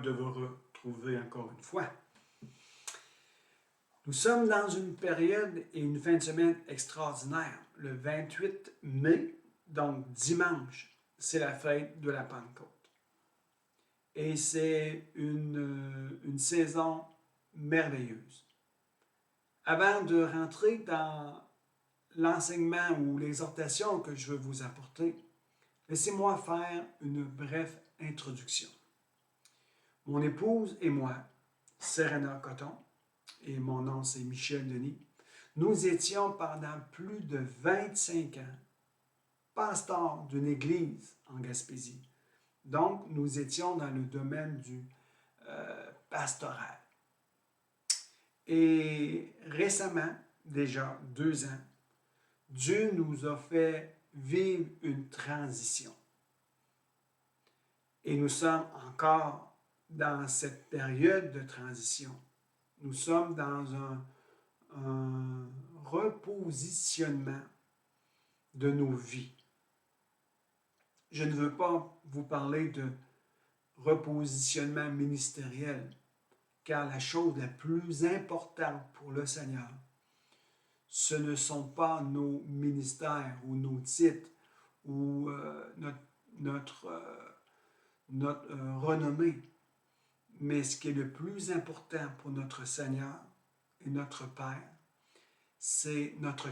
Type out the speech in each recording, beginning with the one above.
de vous retrouver encore une fois. Nous sommes dans une période et une fin de semaine extraordinaire. Le 28 mai, donc dimanche, c'est la fête de la Pentecôte. Et c'est une saison merveilleuse. Avant de rentrer dans l'enseignement ou l'exhortation que je veux vous apporter, laissez-moi faire une brève introduction. Mon épouse et moi, Serena Coton, et mon nom c'est Michel Denis, nous étions pendant plus de 25 ans pasteurs d'une église en Gaspésie. Donc, nous étions dans le domaine du pastoral. Et récemment, déjà 2 ans, Dieu nous a fait vivre une transition. Et nous sommes encore dans cette période de transition. Nous sommes dans un repositionnement de nos vies. Je ne veux pas vous parler de repositionnement ministériel, car la chose la plus importante pour le Seigneur, ce ne sont pas nos ministères ou nos titres ou notre renommée, mais ce qui est le plus important pour notre Seigneur et notre Père, c'est notre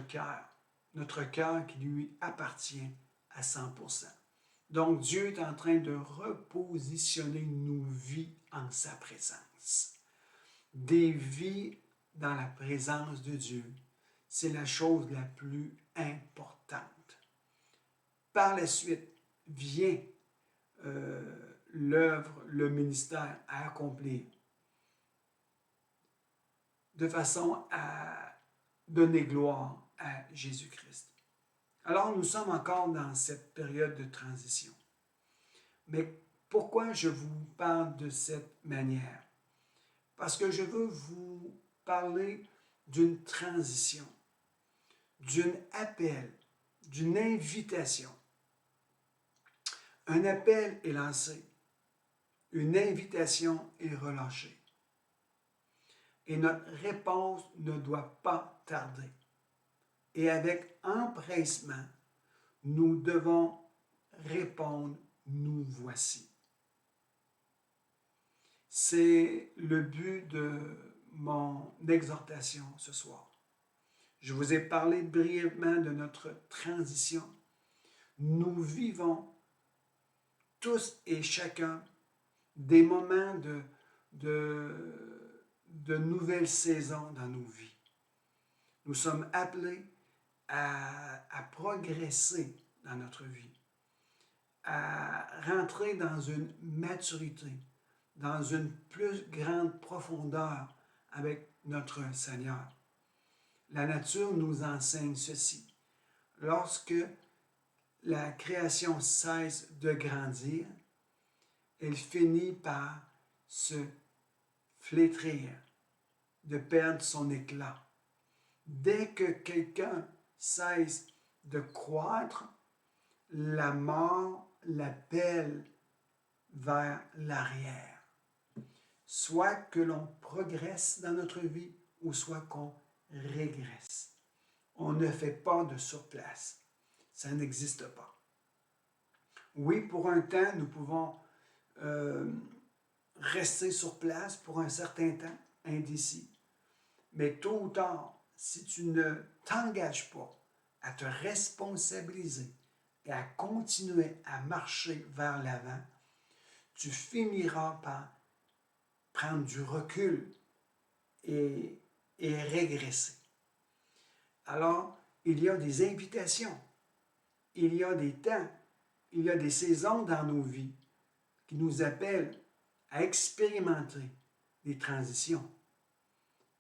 cœur qui lui appartient à 100%. Donc Dieu est en train de repositionner nos vies en sa présence. Des vies dans la présence de Dieu, c'est la chose la plus importante. Par la suite, vient l'œuvre, le ministère à accomplir de façon à donner gloire à Jésus-Christ. Alors, nous sommes encore dans cette période de transition. Mais pourquoi je vous parle de cette manière? Parce que je veux vous parler d'une transition, d'un appel, d'une invitation. Un appel est lancé, une invitation est relâchée. Et notre réponse ne doit pas tarder. Et avec empressement, nous devons répondre, nous voici. C'est le but de mon exhortation ce soir. Je vous ai parlé brièvement de notre transition. Nous vivons tous et chacun des moments de nouvelles saisons dans nos vies. Nous sommes appelés à progresser dans notre vie, à rentrer dans une maturité, dans une plus grande profondeur avec notre Seigneur. La nature nous enseigne ceci. Lorsque la création cesse de grandir, elle finit par se flétrir, de perdre son éclat. Dès que quelqu'un cesse de croître, la mort l'appelle vers l'arrière. Soit que l'on progresse dans notre vie, ou soit qu'on régresse. On ne fait pas de surplace. Ça n'existe pas. Oui, pour un temps, nous pouvons rester sur place pour un certain temps, indécis. Mais tôt ou tard, si tu ne t'engages pas à te responsabiliser et à continuer à marcher vers l'avant, tu finiras par prendre du recul et régresser. Alors, il y a des invitations, il y a des temps, il y a des saisons dans nos vies qui nous appellent à expérimenter des transitions,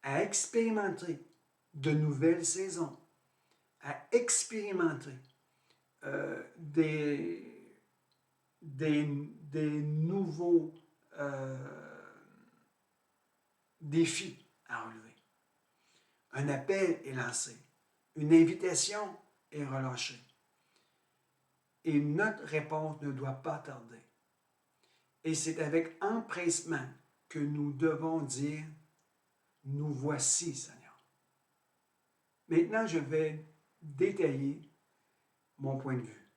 à expérimenter de nouvelles saisons, à expérimenter des nouveaux défis à relever. Un appel est lancé, une invitation est relâchée. Et notre réponse ne doit pas tarder. Et c'est avec empressement que nous devons dire, nous voici, Seigneur. Maintenant, je vais détailler mon point de vue.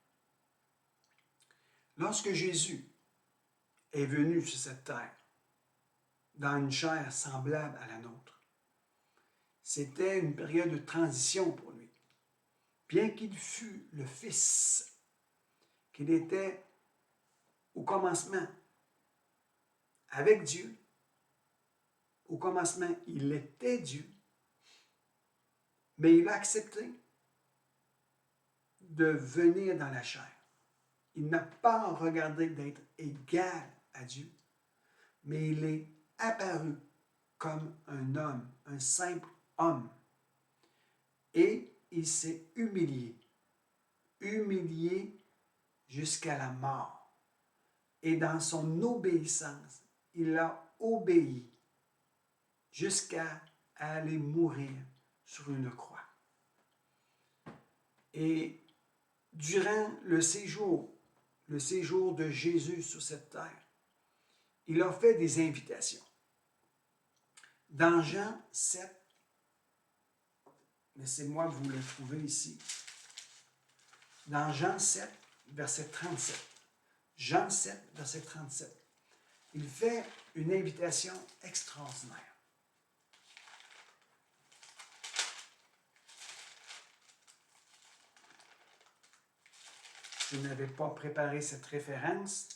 Lorsque Jésus est venu sur cette terre, dans une chair semblable à la nôtre, c'était une période de transition pour lui. Bien qu'il fût le Fils, qu'il était au commencement avec Dieu, au commencement, il était Dieu, mais il a accepté de venir dans la chair. Il n'a pas regardé d'être égal à Dieu, mais il est apparu comme un homme, un simple homme. Et il s'est humilié jusqu'à la mort. Et dans son obéissance, il a obéi jusqu'à aller mourir sur une croix. Et durant le séjour de Jésus sur cette terre, il a fait des invitations. Dans Jean 7, laissez-moi vous le trouver ici. Dans Jean 7, verset 37. Jean 7, verset 37. Il fait une invitation extraordinaire. Je n'avais pas préparé cette référence.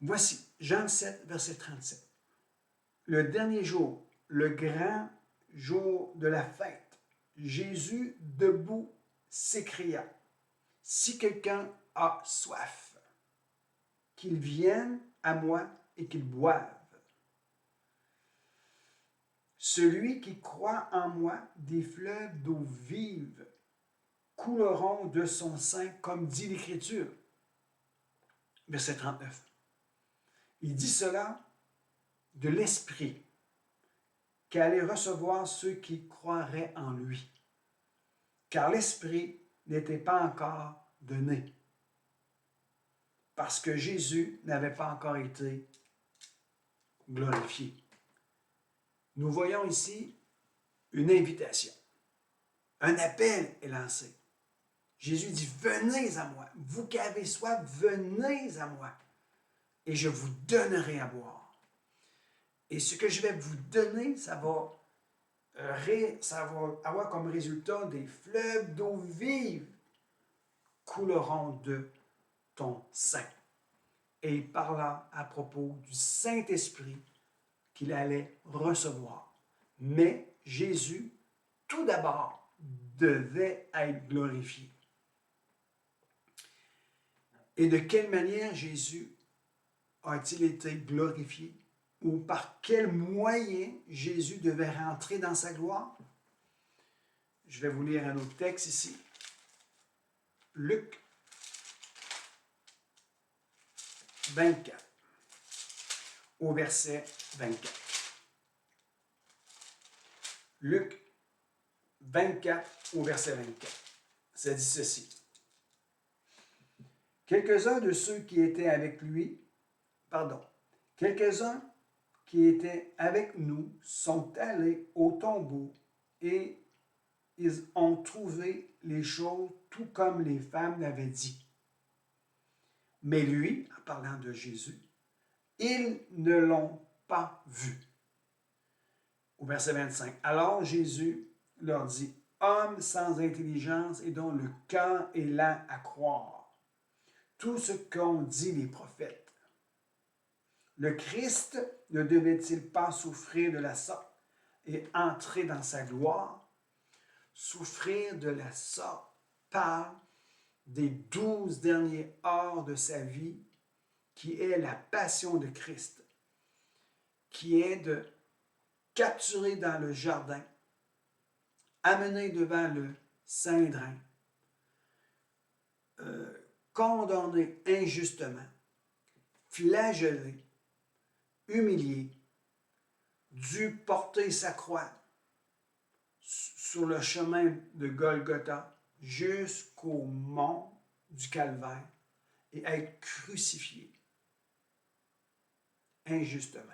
Voici, Jean 7, verset 37. Le dernier jour, le grand jour de la fête, Jésus, debout, s'écria, « Si quelqu'un a soif, qu'il vienne à moi et qu'il boive. Celui qui croit en moi, des fleuves d'eau vive couleront de son sein, comme dit l'Écriture. » Verset 39. Il dit cela de l'Esprit qu'allaient recevoir ceux qui croiraient en lui, car l'Esprit n'était pas encore donné, parce que Jésus n'avait pas encore été glorifié. Nous voyons ici une invitation. Un appel est lancé. Jésus dit, venez à moi. Vous qui avez soif, venez à moi. Et je vous donnerai à boire. Et ce que je vais vous donner, ça va avoir comme résultat des fleuves d'eau vive couleront de ton sein. Et il parla à propos du Saint-Esprit qu'il allait recevoir. Mais Jésus, tout d'abord, devait être glorifié. Et de quelle manière Jésus a-t-il été glorifié? Ou par quel moyen Jésus devait rentrer dans sa gloire? Je vais vous lire un autre texte ici. Luc 24, au verset 24. Luc 24, au verset 24. Ça dit ceci. Quelques-uns qui étaient avec nous sont allés au tombeau et ils ont trouvé les choses tout comme les femmes l'avaient dit. Mais lui, en parlant de Jésus, ils ne l'ont pas vu. Au verset 25. Alors Jésus leur dit, « Hommes sans intelligence et dont le cœur est lent à croire tout ce qu'ont dit les prophètes. Le Christ ne devait-il pas souffrir de la sorte et entrer dans sa gloire? » Souffrir de la sorte parle des 12 dernières heures de sa vie, qui est la passion de Christ, qui est de capturer dans le jardin, amener devant le Saint-Drin, condamné injustement, flagellé, humilié, dû porter sa croix sur le chemin de Golgotha jusqu'au mont du Calvaire et être crucifié injustement.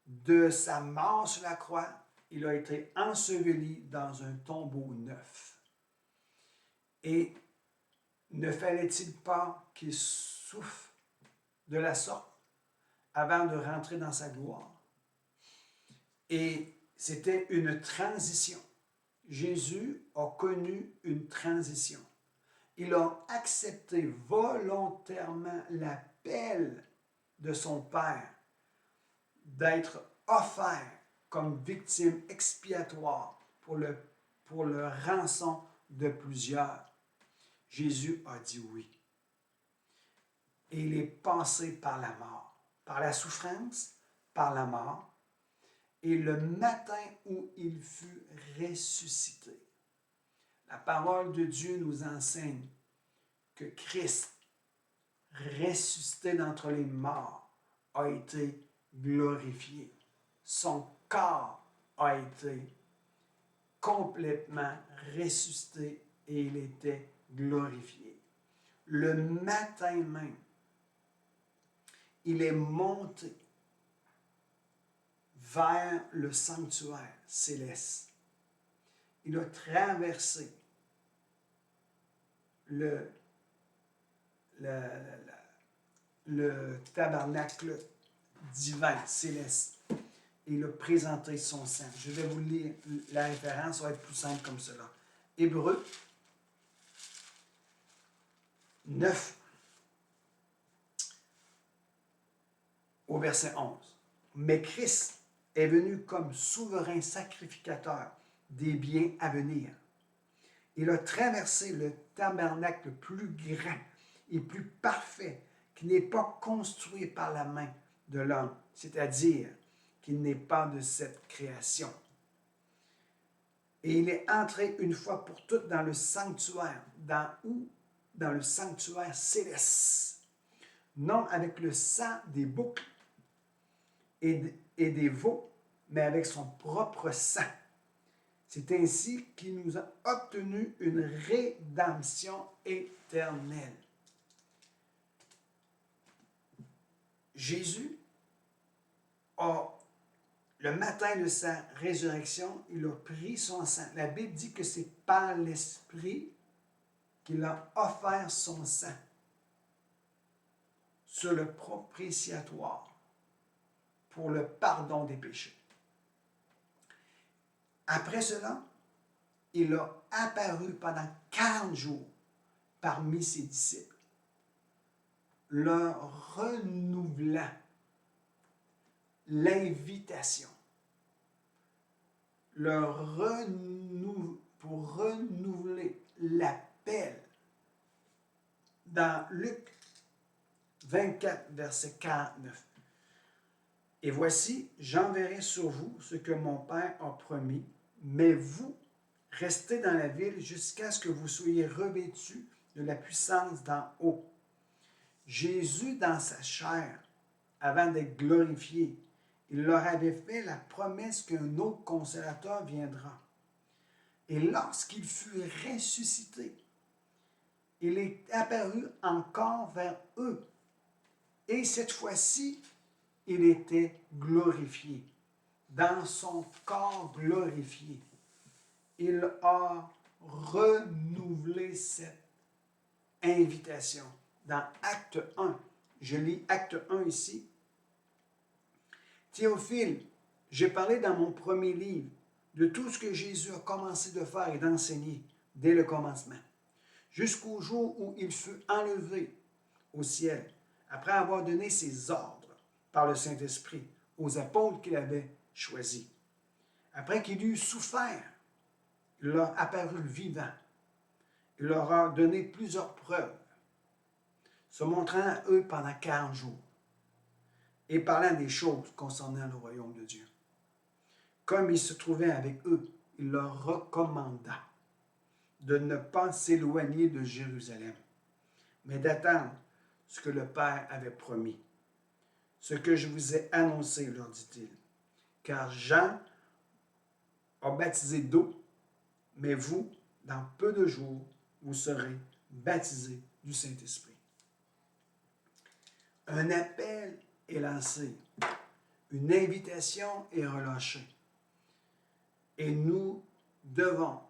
De sa mort sur la croix, il a été enseveli dans un tombeau neuf. Et ne fallait-il pas qu'il souffre de la sorte avant de rentrer dans sa gloire? Et c'était une transition. Jésus a connu une transition. Il a accepté volontairement l'appel de son Père d'être offert comme victime expiatoire pour le rançon de plusieurs. Jésus a dit oui. Et il est passé par la mort, par la souffrance, par la mort, et le matin où il fut ressuscité. La parole de Dieu nous enseigne que Christ, ressuscité d'entre les morts, a été glorifié. Son corps a été complètement ressuscité et il était glorifié. Le matin même, il est monté vers le sanctuaire céleste. Il a traversé le tabernacle divin céleste et il a présenté son sang. Je vais vous lire la référence, ça va être plus simple comme cela. Hébreux 9 au verset 11. Mais Christ est venu comme souverain sacrificateur des biens à venir. Il a traversé le tabernacle plus grand et plus parfait qui n'est pas construit par la main de l'homme, c'est-à-dire qu'il n'est pas de cette création. Et il est entré une fois pour toutes dans le sanctuaire, dans le sanctuaire céleste, non avec le sang des boucs et des veaux, mais avec son propre sang. C'est ainsi qu'il nous a obtenu une rédemption éternelle. Jésus le matin de sa résurrection, il a pris son sang. La Bible dit que c'est par l'Esprit qu'il a offert son sang sur le propitiatoire pour le pardon des péchés. Après cela, il a apparu pendant 40 jours parmi ses disciples, leur renouvelant l'invitation, pour renouveler l'appel. Dans Luc 24, verset 49. Et voici, j'enverrai sur vous ce que mon Père a promis, mais vous, restez dans la ville jusqu'à ce que vous soyez revêtus de la puissance d'en haut. Jésus, dans sa chair, avant d'être glorifié, il leur avait fait la promesse qu'un autre consolateur viendra. Et lorsqu'il fut ressuscité, il est apparu encore vers eux. Et cette fois-ci, il était glorifié. Dans son corps glorifié, il a renouvelé cette invitation. Dans Acte 1, je lis Acte 1 ici. Théophile, j'ai parlé dans mon premier livre de tout ce que Jésus a commencé de faire et d'enseigner dès le commencement, jusqu'au jour où il fut enlevé au ciel, après avoir donné ses ordres par le Saint-Esprit aux apôtres qu'il avait choisis. Après qu'il eut souffert, il leur apparut vivant. Il leur a donné plusieurs preuves, se montrant à eux pendant 40 jours et parlant des choses concernant le royaume de Dieu. Comme il se trouvait avec eux, il leur recommanda de ne pas s'éloigner de Jérusalem, mais d'attendre ce que le Père avait promis. Ce que je vous ai annoncé, leur dit-il, car Jean a baptisé d'eau, mais vous, dans peu de jours, vous serez baptisés du Saint-Esprit. Un appel est lancé. Une invitation est relâchée. Et nous devons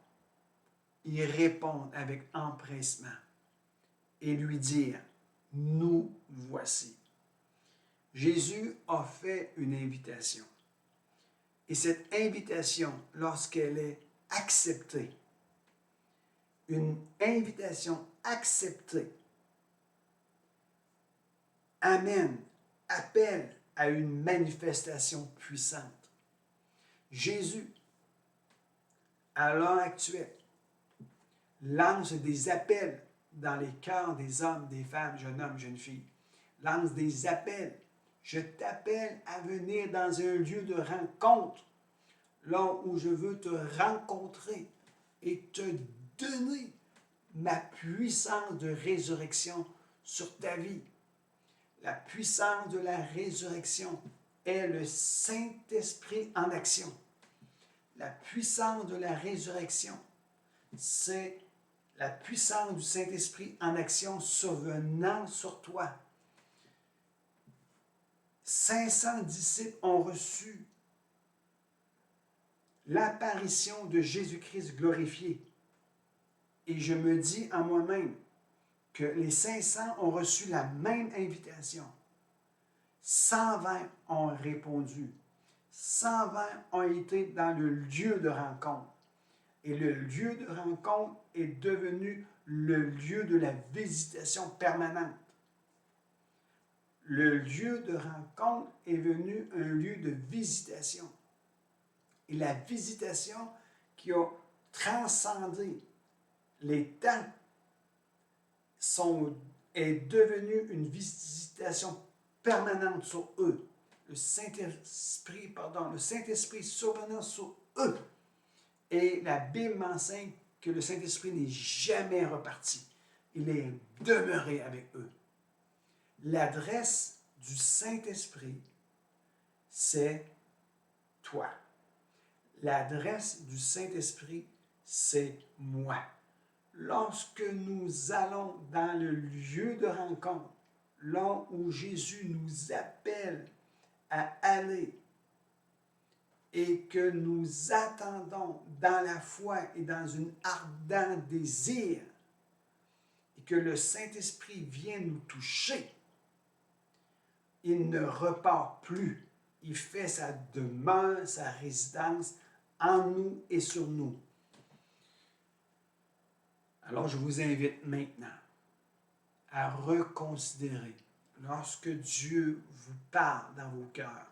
y répondre avec empressement et lui dire, nous voici. Jésus a fait une invitation. Et cette invitation, lorsqu'elle est acceptée, une invitation acceptée, appelle à une manifestation puissante. Jésus, à l'heure actuelle, lance des appels dans les cœurs des hommes, des femmes, jeunes hommes, jeunes filles. Lance des appels. Je t'appelle à venir dans un lieu de rencontre, là où je veux te rencontrer et te donner ma puissance de résurrection sur ta vie. La puissance de la résurrection est le Saint-Esprit en action. La puissance de la résurrection, c'est la puissance du Saint-Esprit en action survenant sur toi. 500 disciples ont reçu l'apparition de Jésus-Christ glorifié. Et je me dis en moi-même que les 500 ont reçu la même invitation. 120 ont répondu. 120 ont été dans le lieu de rencontre. Et le lieu de rencontre est devenu le lieu de la visitation permanente. Le lieu de rencontre est devenu un lieu de visitation. Et la visitation qui a transcendé les temps est devenue une visitation permanente sur eux. Le Saint-Esprit survenant sur eux. Et la Bible m'enseigne que le Saint-Esprit n'est jamais reparti. Il est demeuré avec eux. L'adresse du Saint-Esprit, c'est toi. L'adresse du Saint-Esprit, c'est moi. Lorsque nous allons dans le lieu de rencontre, là où Jésus nous appelle à aller et que nous attendons dans la foi et dans un ardent désir, et que le Saint-Esprit vient nous toucher, il ne repart plus. Il fait sa demeure, sa résidence en nous et sur nous. Alors, je vous invite maintenant à reconsidérer lorsque Dieu vous parle dans vos cœurs,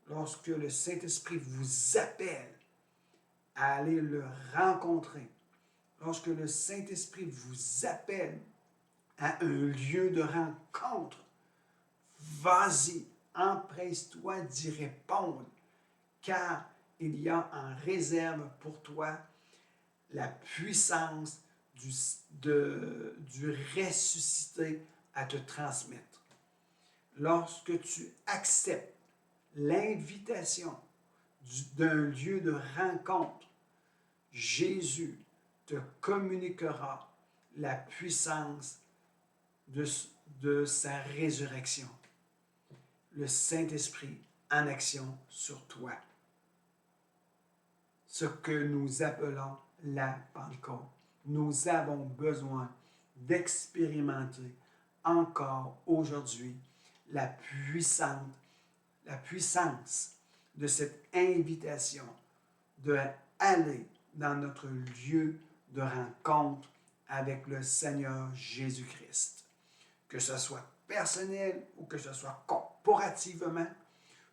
lorsque le Saint-Esprit vous appelle à aller le rencontrer, lorsque le Saint-Esprit vous appelle à un lieu de rencontre, vas-y, empresse-toi d'y répondre, car il y a en réserve pour toi la puissance du ressuscité à te transmettre. Lorsque tu acceptes l'invitation d'un lieu de rencontre, Jésus te communiquera la puissance de sa résurrection. Le Saint-Esprit en action sur toi. Ce que nous appelons la Pentecôte. Nous avons besoin d'expérimenter encore aujourd'hui la puissance de cette invitation de aller dans notre lieu de rencontre avec le Seigneur Jésus-Christ. Que ce soit personnel ou que ce soit corporativement,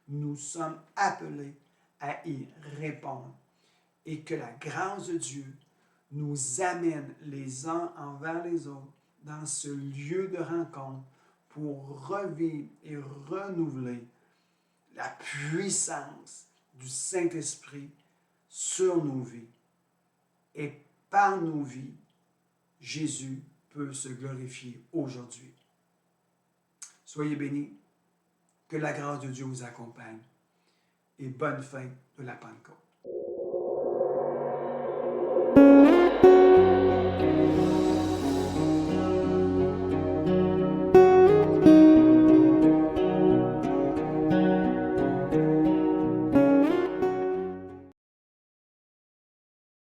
nous sommes appelés à y répondre. Et que la grâce de Dieu nous amène les uns envers les autres dans ce lieu de rencontre pour revivre et renouveler la puissance du Saint-Esprit sur nos vies. Et par nos vies, Jésus peut se glorifier aujourd'hui. Soyez bénis, que la grâce de Dieu vous accompagne et bonne fin de la Pentecôte.